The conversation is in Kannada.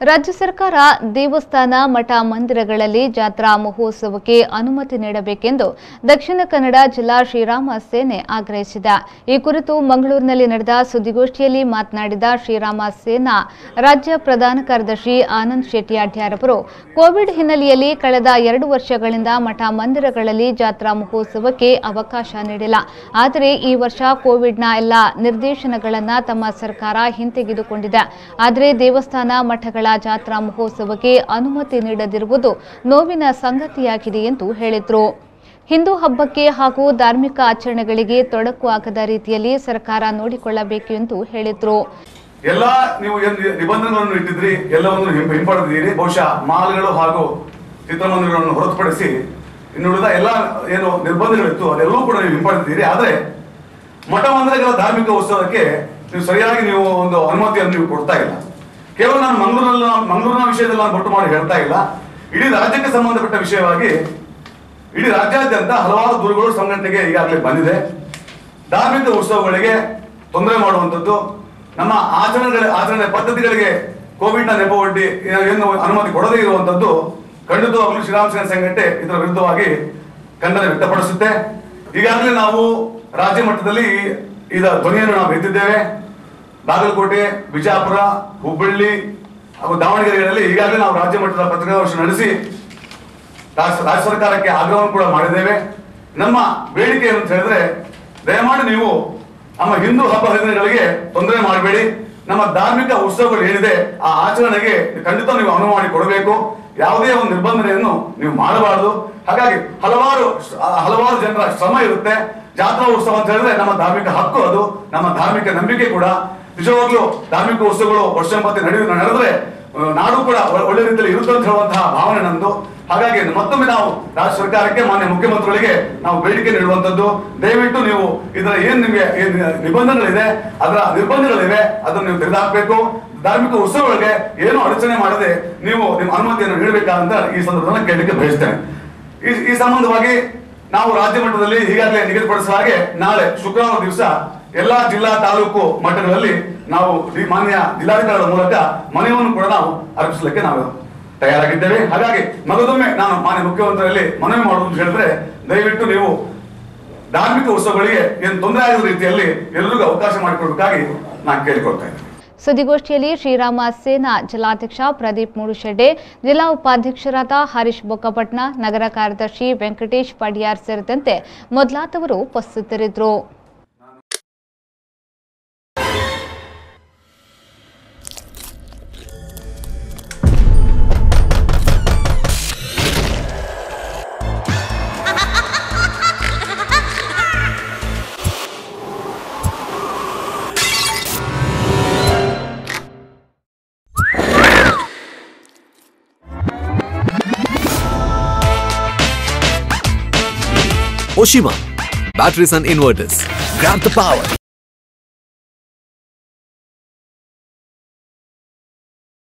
ರಾಜ್ಯ ಸರ್ಕಾರ ದೇವಸ್ಥಾನ ಮಠ ಮಂದಿರಗಳಲ್ಲಿ ಜಾತ್ರಾ ಮಹೋತ್ಸವಕ್ಕೆ ಅನುಮತಿ ನೀಡಬೇಕೆಂದು ದಕ್ಷಿಣ ಕನ್ನಡ ಜಿಲ್ಲಾ ಶ್ರೀರಾಮ ಸೇನೆ ಆಗ್ರಹಿಸಿದೆ। ಈ ಕುರಿತು ಮಂಗಳೂರಿನಲ್ಲಿ ನಡೆದ ಸುದ್ದಿಗೋಷ್ಠಿಯಲ್ಲಿ ಮಾತನಾಡಿದ ಶ್ರೀರಾಮ ಸೇನಾ ರಾಜ್ಯ ಪ್ರಧಾನ ಕಾರ್ಯದರ್ಶಿ ಆನಂದ್ ಶೆಟ್ಟಿ ಅಡ್ಯಾರವರು ಕೋವಿಡ್ ಹಿನ್ನೆಲೆಯಲ್ಲಿ ಕಳೆದ 2 ವರ್ಷಗಳಿಂದ ಮಠ ಮಂದಿರಗಳಲ್ಲಿ ಜಾತ್ರಾ ಮಹೋತ್ಸವಕ್ಕೆ ಅವಕಾಶ ನೀಡಿಲ್ಲ। ಆದರೆ ಈ ವರ್ಷ ಕೋವಿಡ್ನ ಎಲ್ಲ ನಿರ್ದೇಶನಗಳನ್ನು ತಮ್ಮ ಸರ್ಕಾರ ಹಿಂತೆಗೆದುಕೊಂಡಿದೆ। ಆದರೆ ದೇವಸ್ಥಾನ ಮಠಗಳ ಜಾತ್ರಾ ಮಹೋತ್ಸವಕ್ಕೆ ಅನುಮತಿ ನೀಡದಿರುವುದು ನೋವಿನ ಸಂಗತಿಯಾಗಿದೆ ಎಂದು ಹೇಳಿದರು। ಹಿಂದೂ ಹಬ್ಬಕ್ಕೆ ಹಾಗೂ ಧಾರ್ಮಿಕ ಆಚರಣೆಗಳಿಗೆ ತೊಡಕು ಆಗದ ರೀತಿಯಲ್ಲಿ ಸರ್ಕಾರ ನೋಡಿಕೊಳ್ಳಬೇಕು ಎಂದು ಹೇಳಿದರು। ಎಲ್ಲ ನೀವು ನಿಬಂಧನೆಗಳನ್ನು ಇಟ್ಟಿದ್ರಿ, ಎಲ್ಲವನ್ನು ಹಿಂಪಡೆದಿದ್ದೀರಿ। ಬಹುಶಃ ಮಾಲ್ಗಳು ಹಾಗೂ ಚಿತ್ರಮಂದಿರಗಳನ್ನು ಹೊರತುಪಡಿಸಿ ಇನ್ನುಳಿದ ಎಲ್ಲ ಏನು ನಿರ್ಬಂಧಗಳಿತ್ತು ಅದೆಲ್ಲವೂ ಕೂಡ ನೀವು ಹಿಂಪಡೆದಿದ್ದೀರಿ। ಆದರೆ ಮಠ ಮಂದಿರಗಳ ಧಾರ್ಮಿಕ ಉತ್ಸವಕ್ಕೆ ನೀವು ಸರಿಯಾಗಿ ನೀವು ಒಂದು ಅನುಮತಿಯನ್ನು ನೀವು ಕೊಡ್ತಾ ಇಲ್ಲ। ಕೇವಲ ನಾನು ಮಂಗಳೂರಿನ ವಿಷಯದಲ್ಲಿ ನಾನು ಒಟ್ಟು ಮಾಡಿ ಹೇಳ್ತಾ ಇಲ್ಲ, ಇಡೀ ರಾಜ್ಯಕ್ಕೆ ಸಂಬಂಧಪಟ್ಟ ವಿಷಯವಾಗಿ ಇಡೀ ರಾಜ್ಯಾದ್ಯಂತ ಹಲವಾರು ದೂರುಗಳು ಸಂಘಟನೆಗೆ ಈಗಾಗಲೇ ಬಂದಿದೆ। ಧಾರ್ಮಿಕ ಉತ್ಸವಗಳಿಗೆ ತೊಂದರೆ ಮಾಡುವಂಥದ್ದು, ನಮ್ಮ ಆಚರಣೆ ಪದ್ಧತಿಗಳಿಗೆ ಕೋವಿಡ್ ನ ನೆಪವೊಡ್ಡಿ ಏನು ಅನುಮತಿ ಕೊಡದೇ ಇರುವಂತದ್ದು ಖಂಡಿತವಾಗಲೂ ಶ್ರೀರಾಮ ಸೇನಾ ಸಂಘಟನೆ ಇದರ ವಿರುದ್ಧವಾಗಿ ಖಂಡನೆ ವ್ಯಕ್ತಪಡಿಸುತ್ತೆ। ಈಗಾಗಲೇ ನಾವು ರಾಜ್ಯ ಮಟ್ಟದಲ್ಲಿ ಇದರ ಧ್ವನಿಯನ್ನು ನಾವು ಎತ್ತಿದ್ದೇವೆ। ಬಾಗಲಕೋಟೆ, ಬಿಜಾಪುರ, ಹುಬ್ಬಳ್ಳಿ ಹಾಗೂ ದಾವಣಗೆರೆಗಳಲ್ಲಿ ಈಗಾಗಲೇ ನಾವು ರಾಜ್ಯ ಮಟ್ಟದ ಪತ್ರಿಕಾಗೋಷ್ಠಿ ನಡೆಸಿ ರಾಜ್ಯ ಸರ್ಕಾರಕ್ಕೆ ಆಗ್ರಹವನ್ನು ಕೂಡ ಮಾಡಿದ್ದೇವೆ। ನಮ್ಮ ಬೇಡಿಕೆ ಅಂತ ಹೇಳಿದ್ರೆ, ದಯಮಾಡಿ ನೀವು ನಮ್ಮ ಹಿಂದೂ ಹಬ್ಬ ಹರಿದಿನಗಳಿಗೆ ತೊಂದರೆ ಮಾಡಬೇಡಿ। ನಮ್ಮ ಧಾರ್ಮಿಕ ಉತ್ಸವಗಳು ಏನಿದೆ ಆ ಆಚರಣೆಗೆ ಖಂಡಿತ ನೀವು ಅನುವು ಮಾಡಿ ಕೊಡಬೇಕು। ಯಾವುದೇ ಒಂದು ನಿರ್ಬಂಧನೆಯನ್ನು ನೀವು ಮಾಡಬಾರದು। ಹಾಗಾಗಿ ಹಲವಾರು ಜನರ ಶ್ರಮ ಇರುತ್ತೆ। ಜಾತ್ರಾ ಉತ್ಸವ ಅಂತ ಹೇಳಿದ್ರೆ ನಮ್ಮ ಧಾರ್ಮಿಕ ಹಕ್ಕು, ಅದು ನಮ್ಮ ಧಾರ್ಮಿಕ ನಂಬಿಕೆ ಕೂಡ। ನಿಜವಾಗ್ಲೂ ಧಾರ್ಮಿಕ ಉತ್ಸವಗಳು ವರ್ಷಂಪತಿ ನಡೆದ್ರೆ ನಾಡು ಕೂಡ ಒಳ್ಳೆ ರೀತಿಯಲ್ಲಿ ಇರುತ್ತೆ ಅಂತ ಹೇಳುವಂತಹ ಭಾವನೆ ನಂದು। ಹಾಗಾಗಿ ಮತ್ತೊಮ್ಮೆ ನಾವು ರಾಜ್ಯ ಸರ್ಕಾರಕ್ಕೆ, ಮಾನ್ಯ ಮುಖ್ಯಮಂತ್ರಿಗಳಿಗೆ ನಾವು ಬೇಡಿಕೆ ನೀಡುವಂತದ್ದು, ದಯವಿಟ್ಟು ನೀವು ಇದರ ಏನ್ ನಿಮಗೆ ನಿಬಂಧನೆಗಳಿದೆ, ಅದರ ನಿರ್ಬಂಧಗಳಿವೆ, ಅದನ್ನು ನೀವು ತೆಗೆದುಹಾಕಬೇಕು। ಧಾರ್ಮಿಕ ಉತ್ಸವಗಳಿಗೆ ಏನು ಅಡಚಣೆ ಮಾಡದೆ ನೀವು ನಿಮ್ಮ ಅನುಮತಿಯನ್ನು ನೀಡಬೇಕಂತ ಈ ಸಂದರ್ಭದಲ್ಲಿ ಕೇಳಲಿಕ್ಕೆ ಬಯಸ್ತೇನೆ। ಈ ಸಂಬಂಧವಾಗಿ ನಾವು ರಾಜ್ಯ ಮಟ್ಟದಲ್ಲಿ ಈಗಾಗಲೇ ನಿಗದಿಪಡಿಸಿದ ಹಾಗೆ ನಾಳೆ ಶುಕ್ರವಾರ ದಿವಸ ಎಲ್ಲಾ ಜಿಲ್ಲಾ ತಾಲೂಕು ಮಟ್ಟಗಳಲ್ಲಿ ನಾವು ಮಾನ್ಯ ಜಿಲ್ಲಾಧಿಕಾರಿಗಳ ಮೂಲಕ ಮನವಿಯನ್ನು ಕೂಡ ನಾವು ಅರ್ಪಿಸಲಿಕ್ಕೆ ನಾವು ತಯಾರಾಗಿದ್ದೇವೆ। ಹಾಗಾಗಿ ಮಗದೊಮ್ಮೆ ನಾನು ಮಾನ್ಯ ಮುಖ್ಯಮಂತ್ರಿಯಲ್ಲಿ ಮನವಿ ಮಾಡುವುದು ಅಂತ ಹೇಳಿದ್ರೆ, ದಯವಿಟ್ಟು ನೀವು ಧಾರ್ಮಿಕ ಉತ್ಸವಗಳಿಗೆ ಏನು ತೊಂದರೆ ಆಗದ ರೀತಿಯಲ್ಲಿ ಎಲ್ಲರಿಗೂ ಅವಕಾಶ ಮಾಡಿಕೊಡಬೇಕಾಗಿ ನಾನು ಕೇಳಿಕೊಳ್ತಾ ಇದ್ದೇನೆ। ಸುದ್ದಿಗೋಷ್ಠಿಯಲ್ಲಿ ಶ್ರೀರಾಮ ಸೇನಾ ಜಿಲ್ಲಾಧ್ಯಕ್ಷ ಪ್ರದೀಪ್ ಮೂಡುಶೆಡ್ಡೆ, ಜಿಲ್ಲಾ ಉಪಾಧ್ಯಕ್ಷರಾದ ಹರೀಶ್ ಬೊಕ್ಕಪಟ್ನ, ನಗರ ಕಾರ್ಯದರ್ಶಿ ವೆಂಕಟೇಶ್ ಪಡಿಯಾರ್ ಸೇರಿದಂತೆ ಮೊದಲಾದವರು ಉಪಸ್ಥಿತರಿದ್ದರು। Oshima, batteries and inverters. Grab the power.